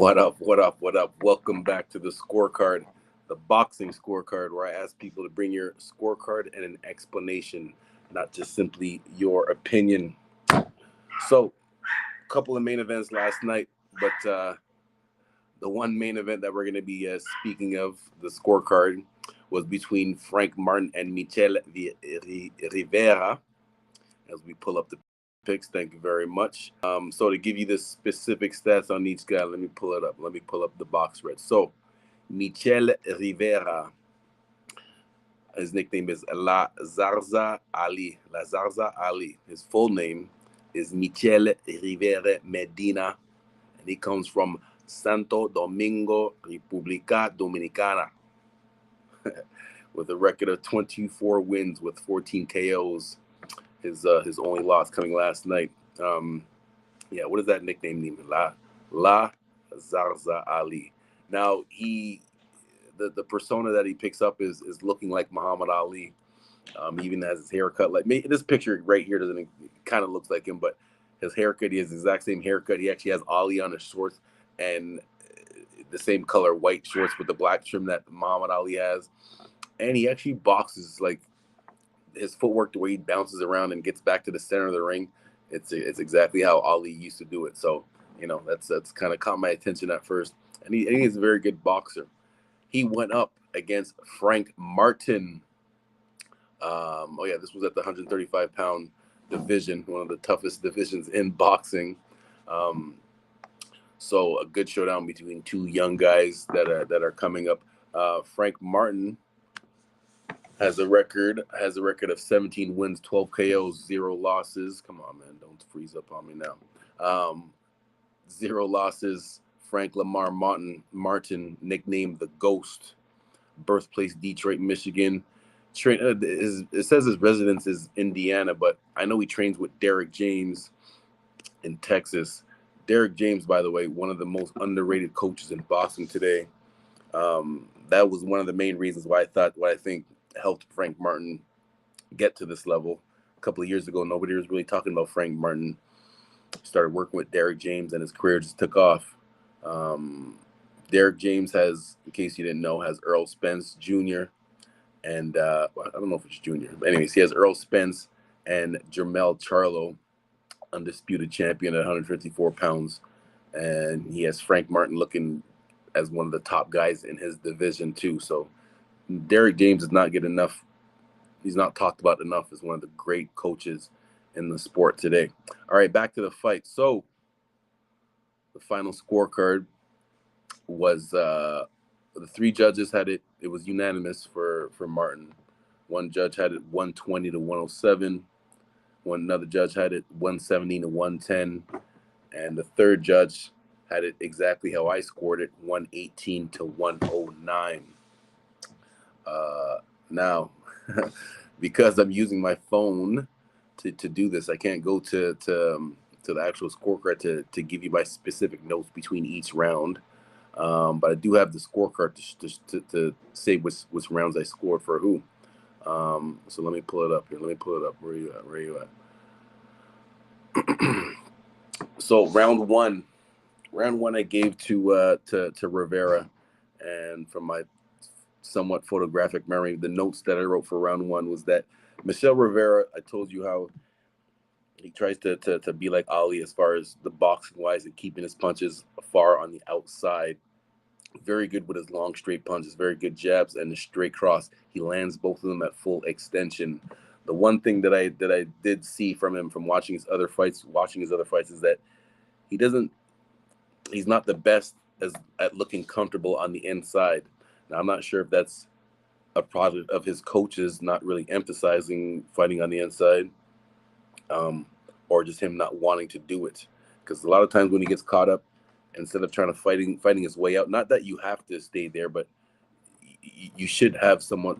What up? What up? What up? Welcome back to the scorecard, the boxing scorecard, where I ask people to bring your scorecard and an explanation, not just simply your opinion. So, a couple of main events last night, but the one main event that we're going to be speaking of, the scorecard, was between Frank Martin and Michel Rivera. As we pull up the picks, thank you very much. So to give you the specific stats on each guy, let me pull it up. Let me pull up the box spread. So Michel Rivera, his nickname is La Zarza Ali. La Zarza Ali. His full name is Michel Rivera Medina, and he comes from Santo Domingo, República Dominicana, with a record of 24 wins with 14 KOs. His only loss coming last night. What does that nickname mean? La Zarza Ali. Now the persona that he picks up is looking like Muhammad Ali. He even has his haircut like me. This picture right here doesn't kind of looks like him, but his haircut, he has the exact same haircut. He actually has Ali on his shorts and the same color white shorts with the black trim that Muhammad Ali has. And he actually boxes like his footwork, the way he bounces around and gets back to the center of the ring. It's exactly how Ali used to do it. So, that's kind of caught my attention at first. And he is a very good boxer. He went up against Frank Martin. This was at the 135-pound division, one of the toughest divisions in boxing. So a good showdown between two young guys that are coming up. Frank Martin has a record of 17 wins, 12 KOs, 0 losses. Come on, man, don't freeze up on me now. 0 losses. Frank Lamar Martin, nicknamed the Ghost, birthplace Detroit, Michigan. It says his residence is Indiana, but I know he trains with Derek James in Texas. Derek James, by the way, one of the most underrated coaches in boxing today. That was one of the main reasons why I think helped Frank Martin get to this level. A couple of years ago, nobody was really talking about Frank Martin. Started working with Derek James, and his career just took off. Derek James has, in case you didn't know, has Earl Spence Jr. and I don't know if it's Jr. But anyways, he has Earl Spence and Jermell Charlo, undisputed champion at 154 pounds. And he has Frank Martin looking as one of the top guys in his division too. So Derek James does not get enough. He's not talked about enough as one of the great coaches in the sport today. All right, back to the fight. So the final scorecard was the 3 judges had it. It was unanimous for Martin. One judge had it 120 to 107. Another judge had it 170 to 110. And the third judge had it exactly how I scored it, 118 to 109. Now, because I'm using my phone to do this, I can't go to the actual scorecard to give you my specific notes between each round. But I do have the scorecard to say which rounds I scored for who. So let me pull it up here. Where are you at? So round one I gave to Rivera, and from my somewhat photographic memory, the notes that I wrote for round one was that Michel Rivera, I told you how he tries to be like Ali as far as the boxing wise and keeping his punches far on the outside. Very good with his long straight punches, very good jabs and the straight cross. He lands both of them at full extension. The one thing that I did see from him from watching his other fights is that he's not the best at looking comfortable on the inside. Now, I'm not sure if that's a product of his coaches not really emphasizing fighting on the inside, or just him not wanting to do it. Because a lot of times when he gets caught up, instead of trying to fighting his way out, not that you have to stay there, but you should have somewhat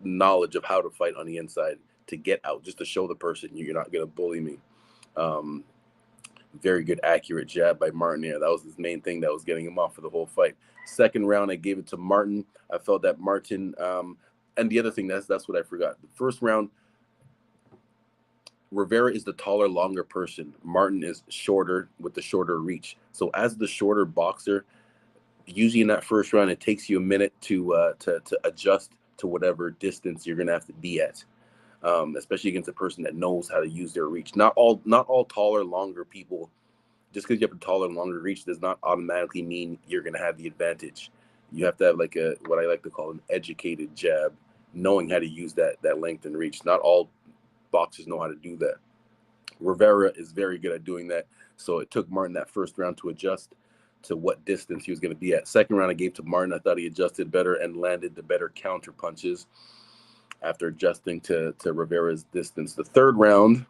knowledge of how to fight on the inside to get out, just to show the person you're not going to bully me. Very good, accurate jab by Martin here. That was his main thing that was getting him off for the whole fight. Second round, I gave it to Martin. I felt that Martin, and the other thing, that's what I forgot. The first round, Rivera is the taller, longer person. Martin is shorter with the shorter reach. So as the shorter boxer, usually in that first round, it takes you a minute to adjust to whatever distance you're gonna have to be at, especially against a person that knows how to use their reach. Not all taller, longer people. Just because you have a taller and longer reach does not automatically mean you're gonna have the advantage. You have to have like what I like to call an educated jab, knowing how to use that length and reach. Not all boxers know how to do that. Rivera is very good at doing that. So it took Martin that first round to adjust to what distance he was going to be at. Second round I gave to Martin. I thought he adjusted better and landed the better counter punches after adjusting to Rivera's distance. The third round,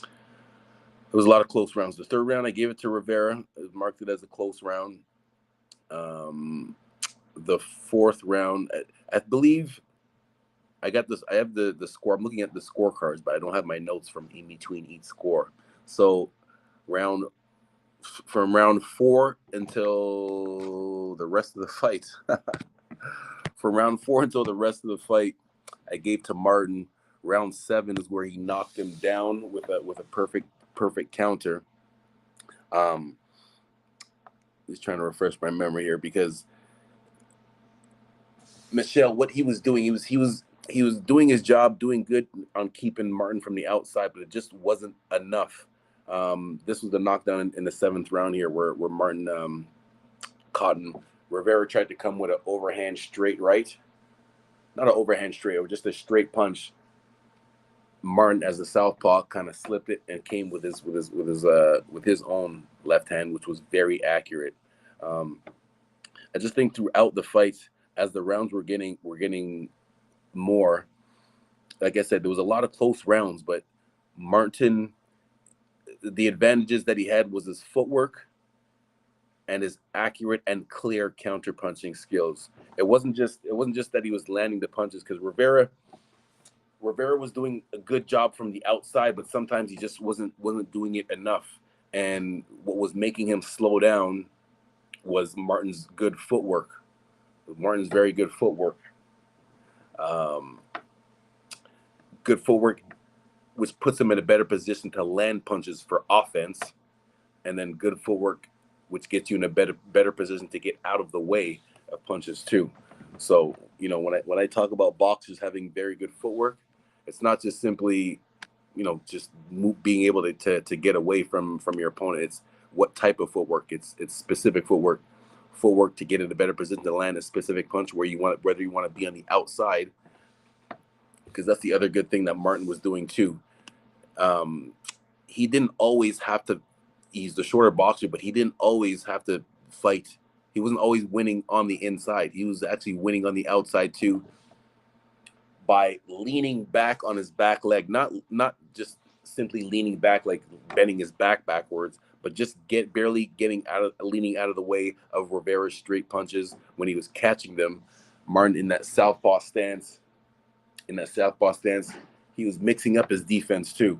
there was a lot of close rounds. The third round I gave it to Rivera. It marked it as a close round. The fourth round, I believe I got this. I have the score. I'm looking at the scorecards, but I don't have my notes from in between each score. So from round 4 until the rest of the fight, from round 4 until the rest of the fight, I gave to Martin. Round 7 is where he knocked him down with a perfect counter. Just trying to refresh my memory here because Michel, what he was doing, he was doing his job, doing good on keeping Martin from the outside, but it just wasn't enough. This was the knockdown in the 7th round here where Martin caught him. Rivera tried to come with an overhand straight right. Not an overhand straight, or just a straight punch. Martin, as a southpaw, kind of slipped it and came with his own left hand, which was very accurate. I just think throughout the fight, as the rounds were getting more, like I said, there was a lot of close rounds, but Martin, the advantages that he had was his footwork and his accurate and clear counter-punching skills. It wasn't just that he was landing the punches, because Rivera was doing a good job from the outside, but sometimes he just wasn't doing it enough. And what was making him slow down was Martin's good footwork. Martin's very good footwork. Good footwork, which puts him in a better position to land punches for offense, and then good footwork, which gets you in a better position to get out of the way of punches too. So, when I talk about boxers having very good footwork, it's not just simply, just being able to get away from your opponent. It's what type of footwork. It's specific footwork to get in a better position to land a specific punch whether you want to be on the outside, because that's the other good thing that Martin was doing too. He didn't always have to. He's the shorter boxer, but he didn't always have to fight. He wasn't always winning on the inside. He was actually winning on the outside too, by leaning back on his back leg, not just simply leaning back like bending his back backwards, but just leaning out of the way of Rivera's straight punches when he was catching them. Martin in that southpaw stance, he was mixing up his defense too.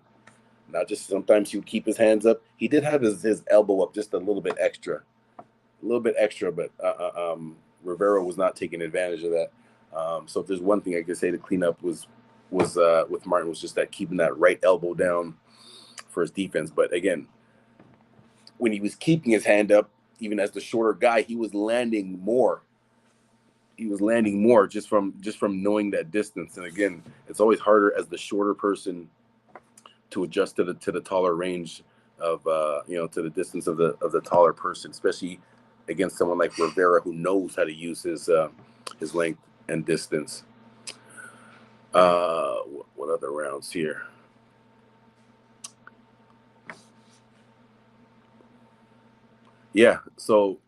Not just sometimes he would keep his hands up. He did have his elbow up just a little bit extra, but Rivera was not taking advantage of that. So if there's one thing I could say to clean up was with Martin, was just that keeping that right elbow down for his defense. But again, when he was keeping his hand up, even as the shorter guy, he was landing more. Just from knowing that distance. And again, it's always harder as the shorter person to adjust to the taller range of to the distance of the taller person, especially against someone like Rivera who knows how to use his length and distance. What other rounds here? Yeah, so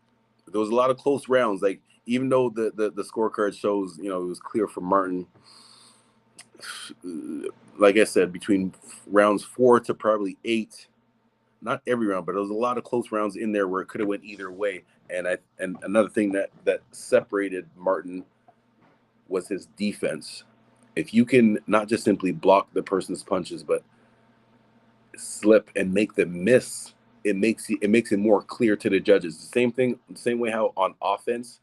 there was a lot of close rounds. Like, even though the scorecard shows, it was clear for Martin, like I said, between rounds 4 to probably 8, not every round, but there was a lot of close rounds in there where it could have went either way. And another thing that separated Martin was his defense. If you can not just simply block the person's punches, but slip and make them miss, it makes it more clear to the judges. The same way how on offense,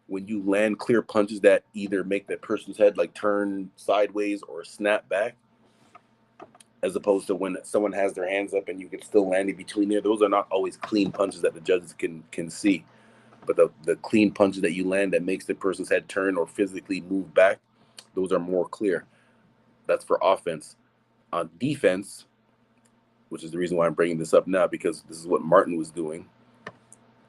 when you land clear punches that either make that person's head like turn sideways or snap back, as opposed to when someone has their hands up and you can still land in between there. Those are not always clean punches that the judges can see. But the clean punches that you land that makes the person's head turn or physically move back, those are more clear. That's for offense. On defense, which is the reason why I'm bringing this up now, because this is what Martin was doing.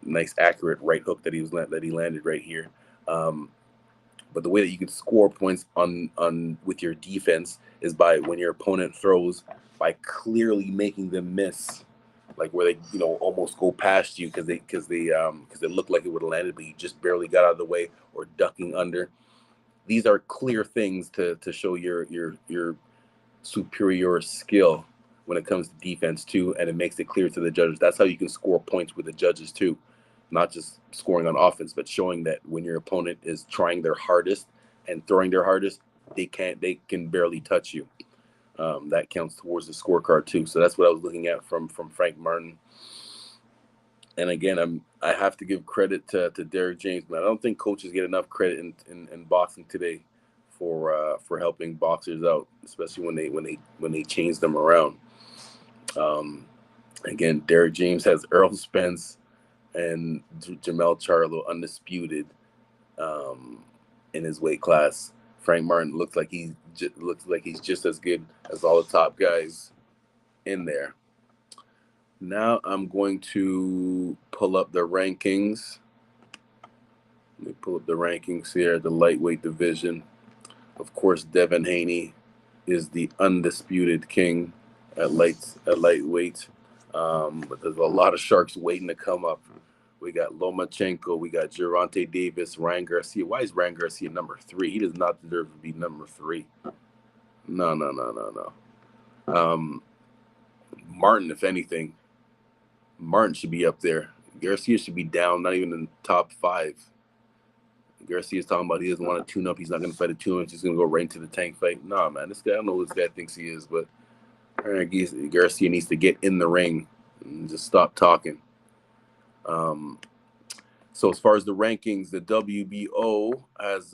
Nice, accurate right hook that he landed right here. But the way that you can score points on with your defense is by when your opponent throws, by clearly making them miss, like where they almost go past you because it looked like it would have landed, but you just barely got out of the way, or ducking under. These are clear things to show your superior skill when it comes to defense too, and it makes it clear to the judges. That's how you can score points with the judges too, not just scoring on offense, but showing that when your opponent is trying their hardest and throwing their hardest, they can barely touch you. That counts towards the scorecard too. So that's what I was looking at from Frank Martin. And again, I have to give credit to Derek James, but I don't think coaches get enough credit in boxing today for helping boxers out, especially when they change them around. Again, Derek James has Earl Spence and Jamel Charlo undisputed in his weight class. Frank Martin looks like he's just as good as all the top guys in there. Now I'm going to pull up the rankings. Let me pull up the rankings here, the lightweight division. Of course, Devin Haney is the undisputed king at lightweight. But there's a lot of sharks waiting to come up. We got Lomachenko, we got Gervonta Davis, Ryan Garcia. Why is Ryan Garcia number 3? He does not deserve to be number 3. No. Martin, if anything, Martin should be up there. Garcia should be down, not even in the top 5. Garcia's talking about he doesn't want to tune up. He's not going to fight a tune-up. He's just going to go right into the tank fight. Nah, man, this guy, I don't know who this guy thinks he is, but Garcia needs to get in the ring and just stop talking. So as far as the rankings, the WBO has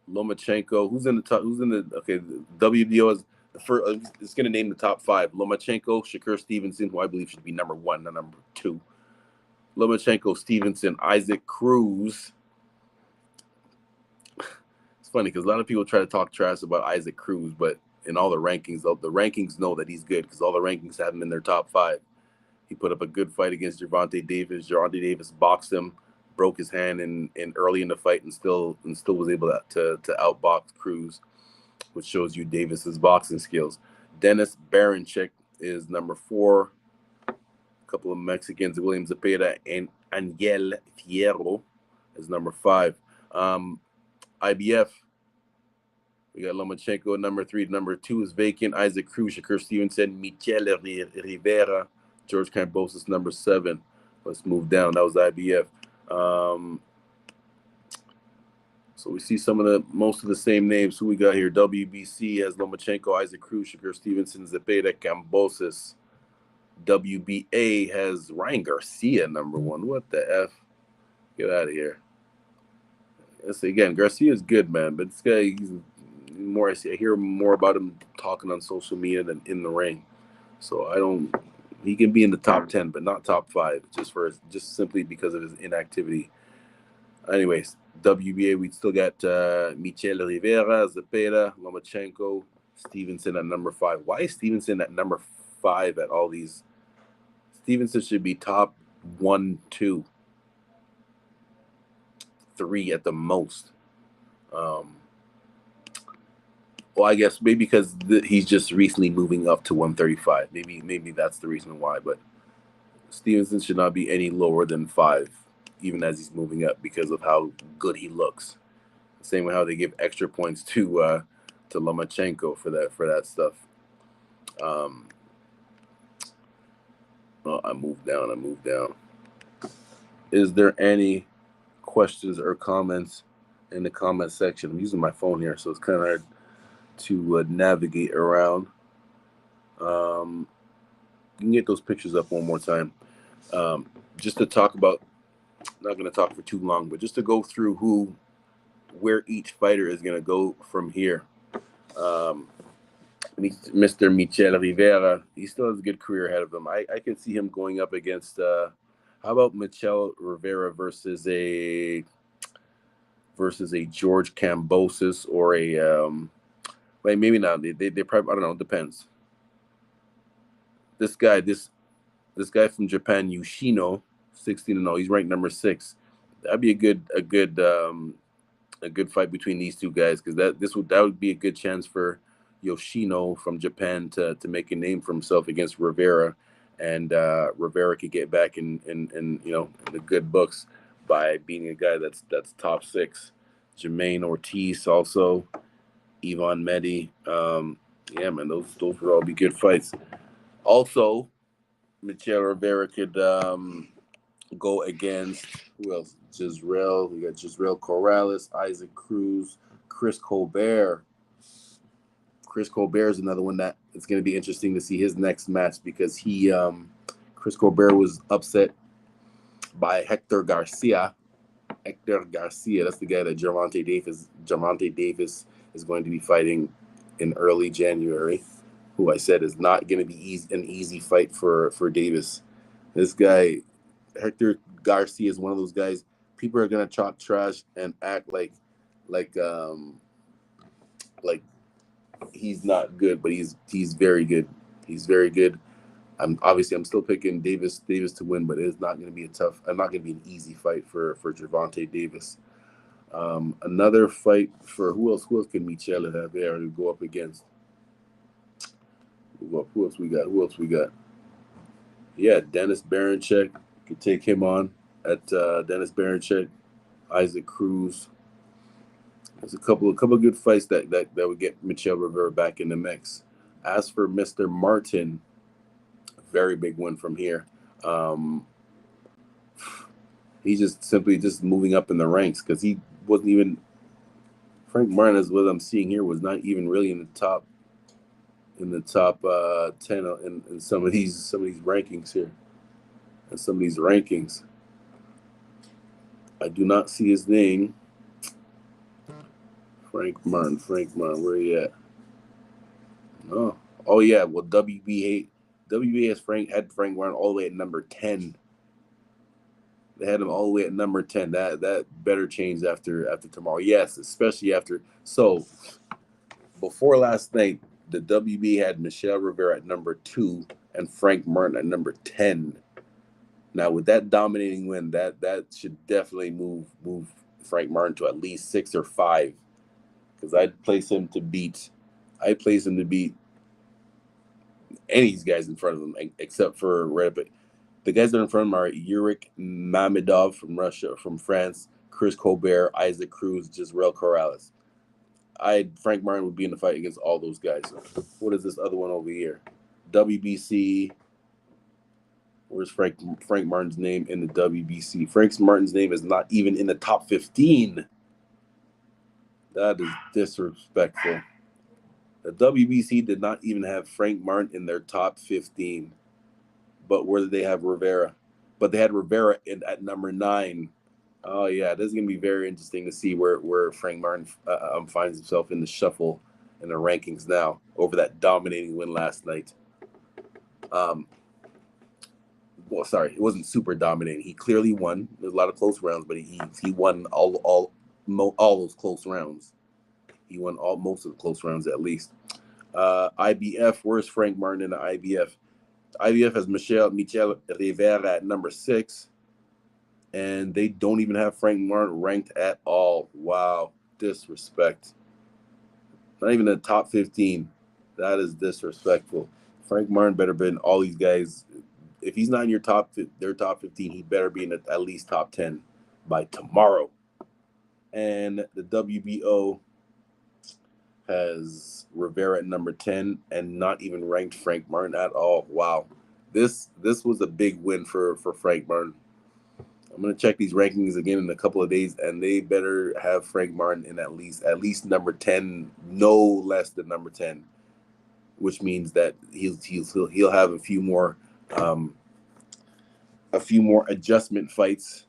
Lomachenko. Who's in the top? Okay, the WBO is the first. It's going to name the top 5. Lomachenko, Shakur Stevenson, who I believe should be number 1, not number 2. Lomachenko, Stevenson, Isaac Cruz. It's funny because a lot of people try to talk trash about Isaac Cruz, but in all the rankings know that he's good because all the rankings have him in their top 5. He put up a good fight against Gervonta Davis. Gervonta Davis boxed him, broke his hand in early in the fight, and still was able to outbox Cruz, which shows you Davis's boxing skills. Dennis Baranchik is number 4. A couple of Mexicans, William Zepeda and Angel Fierro is number 5. IBF, we got Lomachenko at number 3. Number 2 is vacant. Isaac Cruz, Shakur Stevenson, Michel Rivera, George Kambosos, number 7. Let's move down. That was IBF. So we see most of the same names. Who we got here? WBC has Lomachenko, Isaac Cruz, Shakur Stevenson, Zepeda, Kambosos. WBA has Ryan Garcia, number 1. What the F? Get out of here. Let's see, again, Garcia is good, man, but this guy, he's more. I hear more about him talking on social media than in the ring. So he can be in the top 10, but not top 5, just simply because of his inactivity. Anyways, WBA, we still got Michel Rivera, Zepeda, Lomachenko, Stevenson at number 5. Why is Stevenson at number 5 at all these? Stevenson should be top 1, 2, 3 at the most. Well, I guess maybe because he's just recently moving up to 135. Maybe that's the reason why. But Stevenson should not be any lower than 5, even as he's moving up, because of how good he looks. Same way how they give extra points to Lomachenko for that stuff. I moved down. Is there any questions or comments in the comment section? I'm using my phone here, so it's kind of hard to navigate around. You can get those pictures up one more time. Just to talk about, not going to talk for too long, but just to go through where each fighter is going to go from here. Mr. Michel Rivera. He still has a good career ahead of him. I can see him going up against. How about Michel Rivera versus a George Kambosos or a like maybe not. They probably, I don't know. It depends. This guy this guy from Japan, Yoshino, 16-0. He's ranked number 6. That'd be a good fight between these two guys because that would be a good chance for Yoshino from Japan to make a name for himself against Rivera, and Rivera could get back in the good books by beating a guy that's top 6. Jermaine Ortiz also, Ivan Medi. Yeah, man, those would all be good fights. Also, Michel Rivera could go against who else? Gisrel. We got Gisrel Corrales, Isaac Cruz, Chris Colbert. Chris Colbert is another one that it's going to be interesting to see his next match because Chris Colbert was upset by Hector Garcia. Hector Garcia, that's the guy that Gervonta Davis is going to be fighting in early January, who I said is not going to be an easy fight for Davis. This guy, Hector Garcia, is one of those guys. People are gonna talk trash and act like like he's not good, but he's very good. He's very good. I'm still picking Davis to win, but it's not going to be not going to be an easy fight for Gervonta Davis. Another fight for who else can Michel have there to go up against? Who else we got? Yeah, Dennis Baranchek. Could take him on at Dennis Baranchek, Isaac Cruz. There's a couple of good fights that would get Michel Rivera back in the mix. As for Mr. Martin, very big win from here. He's just simply moving up in the ranks because he wasn't even. Frank Martin, as what I'm seeing here, was not even really in the top 10 in some of these rankings here. And some of these rankings, I do not see his name. Frank Martin, where he at? Oh yeah. Well, WBA has had Frank Martin all the way at number 10. They had him all the way at number 10. That better change after tomorrow. Yes, especially after. So before last night, the WBA had Michel Rivera at number 2 and Frank Martin at number 10. Now with that dominating win, that should definitely move Frank Martin to at least 6 or 5. Because I'd place him to beat any of these guys in front of him, except for Red. The guys that are in front of him are Yurik Mamedov from Russia, from France, Chris Colbert, Isaac Cruz, Gisrel Corrales. Frank Martin would be in the fight against all those guys. What is this other one over here? WBC. Where's Frank Martin's name in the WBC? Frank Martin's name is not even in the top 15. That is disrespectful. The WBC did not even have Frank Martin in their top 15. But where did they have Rivera? But they had Rivera at number 9. Oh, yeah. This is going to be very interesting to see where Frank Martin finds himself in the shuffle in the rankings now over that dominating win last night. Well, sorry, it wasn't super dominating. He clearly won. There's a lot of close rounds, but he won all those close rounds. He won most of the close rounds at least. IBF, where's Frank Martin in the IBF? IBF has Michel Rivera at number 6, and they don't even have Frank Martin ranked at all. Wow, disrespect. Not even in the top 15. That is disrespectful. Frank Martin better be in all these guys. If he's not in their top 15, he better be in at least top 10 by tomorrow. And the WBO has Rivera at number 10 and not even ranked Frank Martin at all. Wow. This was a big win for Frank Martin. I'm going to check these rankings again in a couple of days, and they better have Frank Martin in at least number 10, no less than number 10, which means that he'll have a few more adjustment fights.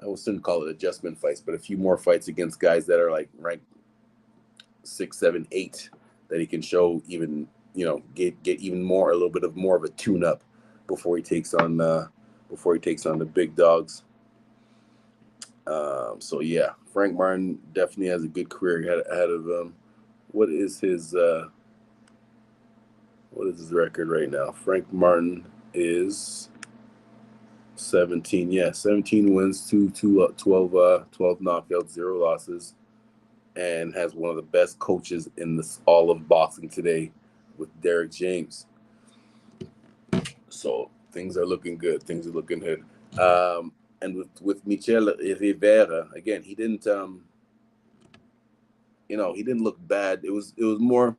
I shouldn't call it adjustment fights, but a few more fights against guys that are like ranked 6, 7, 8 that he can show even, get even more, a little bit of more of a tune up before he takes on the big dogs. So yeah, Frank Martin definitely has a good career ahead of him. What is his record right now? Frank Martin is 17. Yeah, 17 wins, 12 knockouts, 0 losses, and has one of the best coaches in this all of boxing today with Derek James. So things are looking good. And with Michel Rivera, again, he didn't he didn't look bad. It was more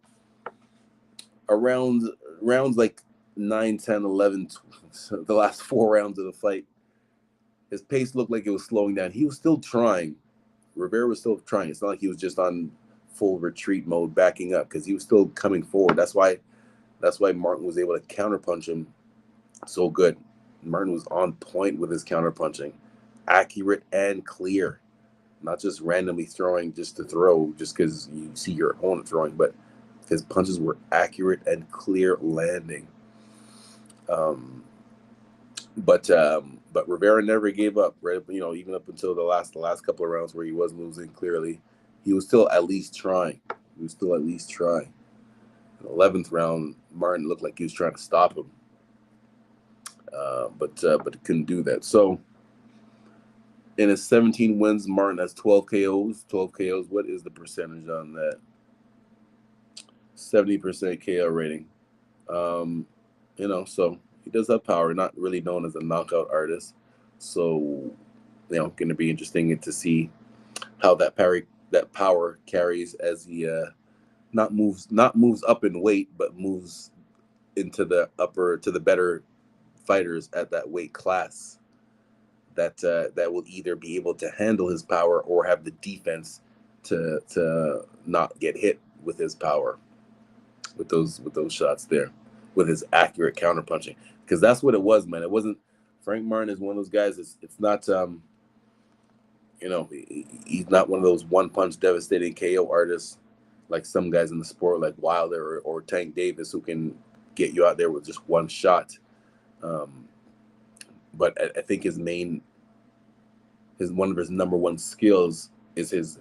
around rounds like 9, 10, 11, the last 4 rounds of the fight. His pace looked like it was slowing down. He was still trying. Rivera was still trying. It's not like he was just on full retreat mode, backing up, because he was still coming forward. That's why Martin was able to counterpunch him so good. Martin was on point with his counterpunching, accurate and clear, not just randomly throwing just to throw, just because you see your opponent throwing, but his punches were accurate and clear landing. But Rivera never gave up, right? Even up until the last couple of rounds where he was losing clearly, he was still at least trying. In the 11th round, Martin looked like he was trying to stop him, but couldn't do that. So in his 17 wins, Martin has 12 KOs. 12 KOs. What is the percentage on that? 70% KO rating. So he does have power, not really known as a knockout artist. So, going to be interesting to see how that power carries as he not moves up in weight, but moves into the better fighters at that weight class. That will either be able to handle his power or have the defense to not get hit with his power, with those shots there, with his accurate counterpunching. Because that's what it was, man. It wasn't. Frank Martin is one of those guys. It's not. He's not one of those one punch devastating KO artists like some guys in the sport, like Wilder or Tank Davis, who can get you out there with just one shot. But I think one of his number one skills is his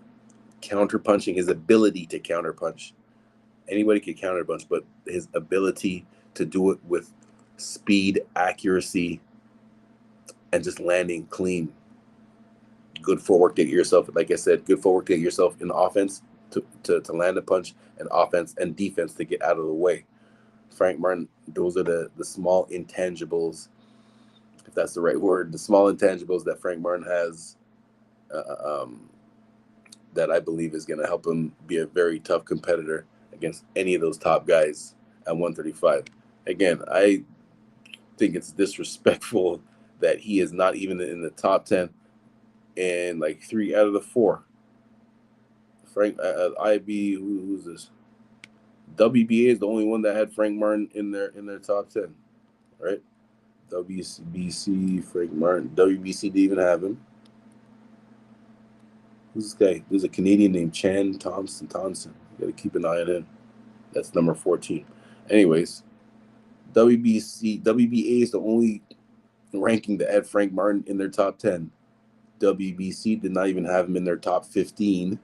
counterpunching, his ability to counterpunch. Anybody can counterpunch, but his ability to do it with speed, accuracy, and just landing clean. Good footwork to get yourself, like I said, good footwork to get yourself in offense to land a punch, and offense and defense to get out of the way. Frank Martin, those are the small intangibles, if that's the right word, the small intangibles that Frank Martin has, that I believe is going to help him be a very tough competitor against any of those top guys at 135. Again, I think it's disrespectful that he is not even in the top 10 and like 3 out of the 4. Frank, IB, who's this? WBA is the only one that had Frank Martin in their top 10, right? WBC, Frank Martin. WBC didn't even have him. Who's this guy? There's a Canadian named Chan Thompson. You got to keep an eye on him. That's number 14. Anyways, WBA is the only ranking that had Frank Martin in their top 10. WBC did not even have him in their top 15.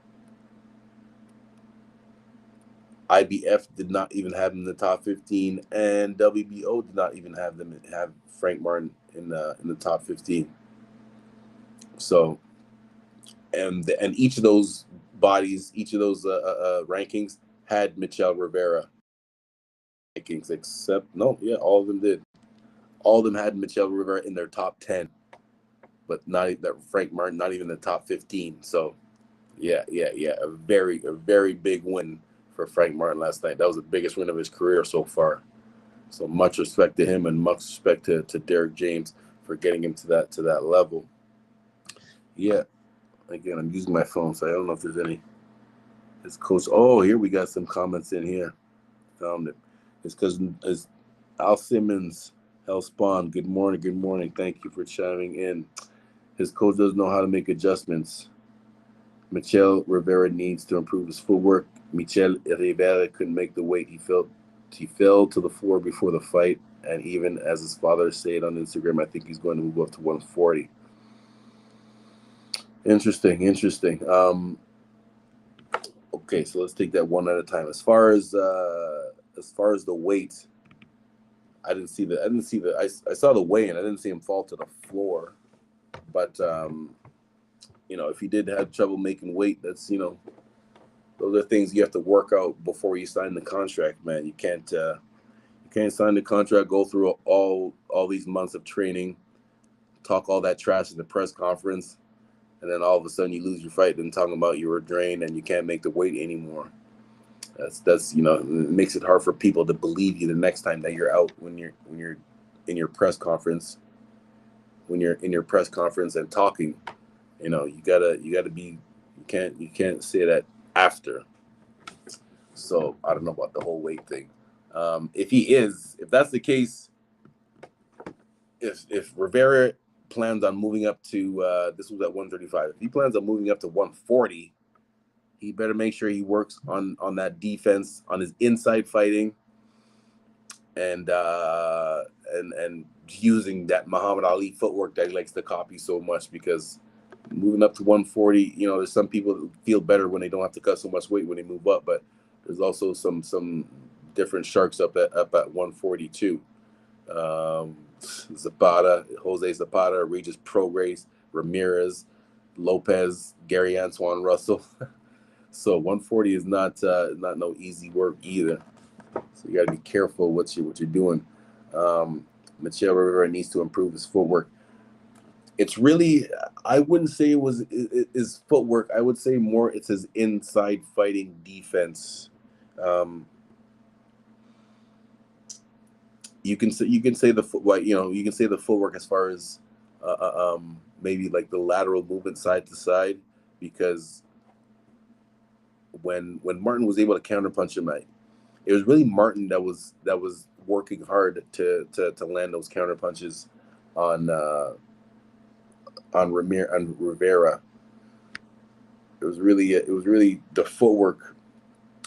IBF did not even have him in the top 15, and WBO did not even have Frank Martin in the top 15. So, and each of those bodies, each of those rankings had Michel Rivera rankings, all of them did. All of them had Michel Rivera in their top 10, but not that Frank Martin, not even the top 15. So, yeah, a very big win for Frank Martin last night. That was the biggest win of his career so far. So much respect to him, and much respect to Derek James for getting him to that level. Yeah. Again, I'm using my phone, so I don't know if there's any. His coach. Oh, here we got some comments in here. Found it. His cousin is Al Simmons. Hell Spawn. Good morning. Thank you for chiming in. His coach doesn't know how to make adjustments. Michel Rivera needs to improve his footwork. Michel Rivera couldn't make the weight. He fell to the floor before the fight, and even as his father said on Instagram, I think he's going to move up to 140. Interesting. Okay, so let's take that one at a time. As far as the weight, I saw the weigh-in. I didn't see him fall to the floor, but if he did have trouble making weight, that's those are things you have to work out before you sign the contract, man. You can't sign the contract, go through all these months of training, talk all that trash in the press conference, and then all of a sudden you lose your fight and talking about you were drained and you can't make the weight anymore. That's it makes it hard for people to believe you the next time that you're out when you're in your press conference. When you're in your press conference and talking, you gotta be you can't say that after. So I don't know about the whole weight thing. If that's the case, if Rivera plans on moving up to this was at 135, if he plans on moving up to 140, he better make sure he works on that defense, on his inside fighting, and using that Muhammad Ali footwork that he likes to copy so much, because moving up to 140, there's some people that feel better when they don't have to cut so much weight when they move up, but there's also some different sharks up at 142. Jose Zapata, Regis Prograis, Ramirez, Lopez, Gary Antoine Russell. So 140 is not no easy work either. So you got to be careful what you're doing. Michel Rivera needs to improve his footwork. It's really, I wouldn't say it was his footwork. I would say more it's his inside fighting defense. You can say the footwork as far as maybe like the lateral movement side to side, because when Martin was able to counterpunch him, it was really Martin that was working hard to land those counterpunches on Rivera. It was really the footwork.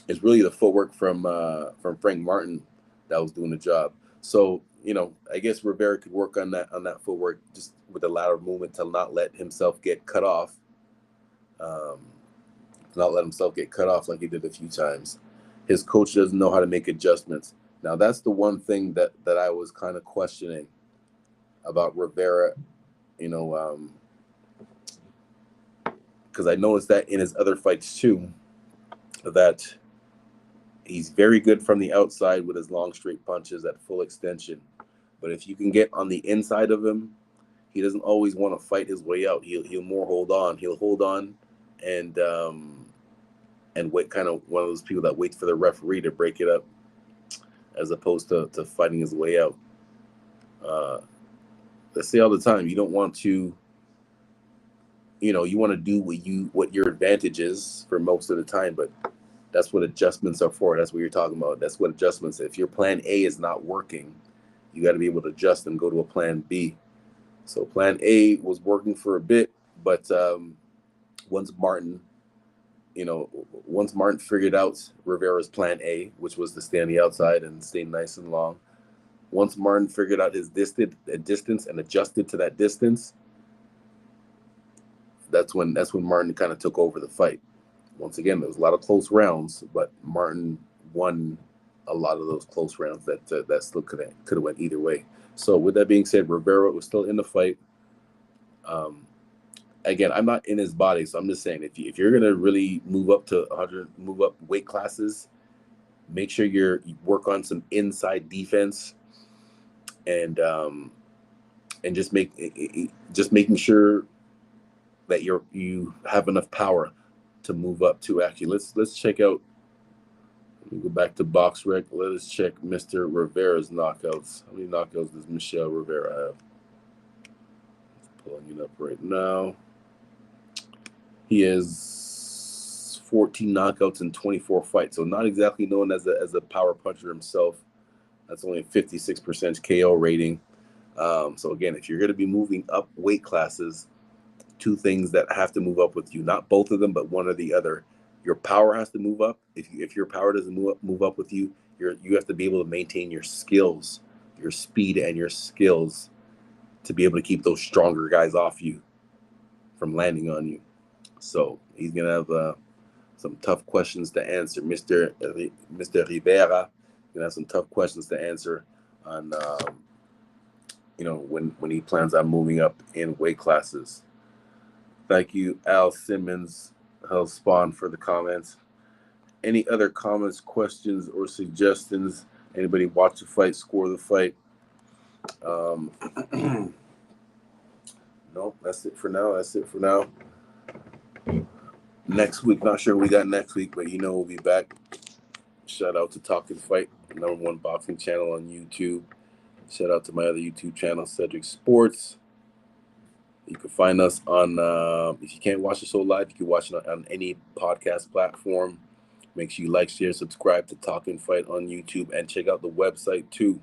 It's really the footwork from Frank Martin that was doing the job. So I guess Rivera could work on that footwork, just with the lateral movement, to not let himself get cut off. Not let himself get cut off like he did a few times. His coach doesn't know how to make adjustments. Now that's the one thing that I was kind of questioning about Rivera, because I noticed that in his other fights too, that he's very good from the outside with his long straight punches at full extension. But if you can get on the inside of him, he doesn't always want to fight his way out. He'll more hold on. He'll hold on and wait, kind of one of those people that waits for the referee to break it up, as opposed to fighting his way out. I say all the time, you don't want to, you want to do what your advantage is for most of the time, but that's what adjustments are for. That's what you're talking about. That's what adjustments. If your plan A is not working, you got to be able to adjust and go to a plan B. So plan A was working for a bit, but once Martin figured out Rivera's plan A, which was to stay on the outside and stay nice and long, once Martin figured out his distance and adjusted to that distance, that's when Martin kind of took over the fight. Once again, there was a lot of close rounds, but Martin won a lot of those close rounds that still could have went either way. So with that being said, Rivera was still in the fight. Again, I'm not in his body, so I'm just saying, if you're gonna really move up to 100, move up weight classes, make sure you work on some inside defense, and just making sure that you have enough power to move up to. Actually, let's check out. Let me go back to BoxRec. Let us check Mr. Rivera's knockouts. How many knockouts does Michel Rivera have? Pulling it up right now. He has 14 knockouts in 24 fights, so not exactly known as a power puncher himself. That's only a 56% KO rating. So again, if you're going to be moving up weight classes, two things that have to move up with you, not both of them, but one or the other. Your power has to move up. If your power doesn't move up with you, you have to be able to maintain your skills, your speed, and your skills to be able to keep those stronger guys off you from landing on you. So he's gonna have some tough questions to answer, Mr. Rivera. Gonna have some tough questions to answer on when he plans on moving up in weight classes. Thank you, Al Simmons, Hell Spawn, for the comments. Any other comments, questions, or suggestions? Anybody watch the fight, score the fight? No, that's it for now. Next week, not sure we got next week, but we'll be back. Shout out to Talkin Fight, #1 boxing channel on YouTube. Shout out to my other YouTube channel, Cedric Sports. You can find us on, if you can't watch the show live, you can watch it on any podcast platform. Make sure you like, share, subscribe to Talkin Fight on YouTube, and check out the website too.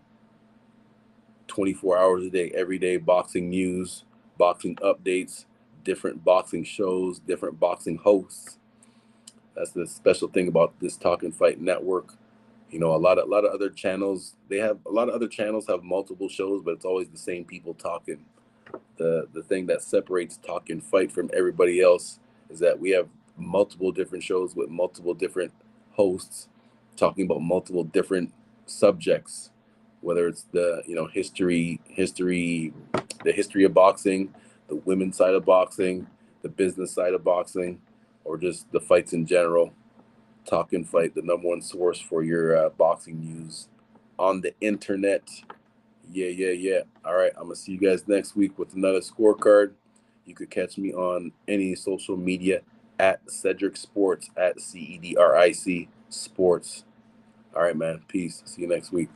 24 hours a day, every day, boxing news, boxing updates, different boxing shows, different boxing hosts. That's the special thing about this Talkin Fight network. A lot of other channels, a lot of other channels have multiple shows, but it's always the same people talking. The thing that separates Talkin Fight from everybody else is that we have multiple different shows with multiple different hosts talking about multiple different subjects, whether it's the history, the history of boxing, the women's side of boxing, the business side of boxing, or just the fights in general. Talkin Fight, the #1 source for your boxing news on the internet. Yeah. All right, I'm going to see you guys next week with another scorecard. You could catch me on any social media at Cedric Sports, at CEDRIC Sports. All right, man. Peace. See you next week.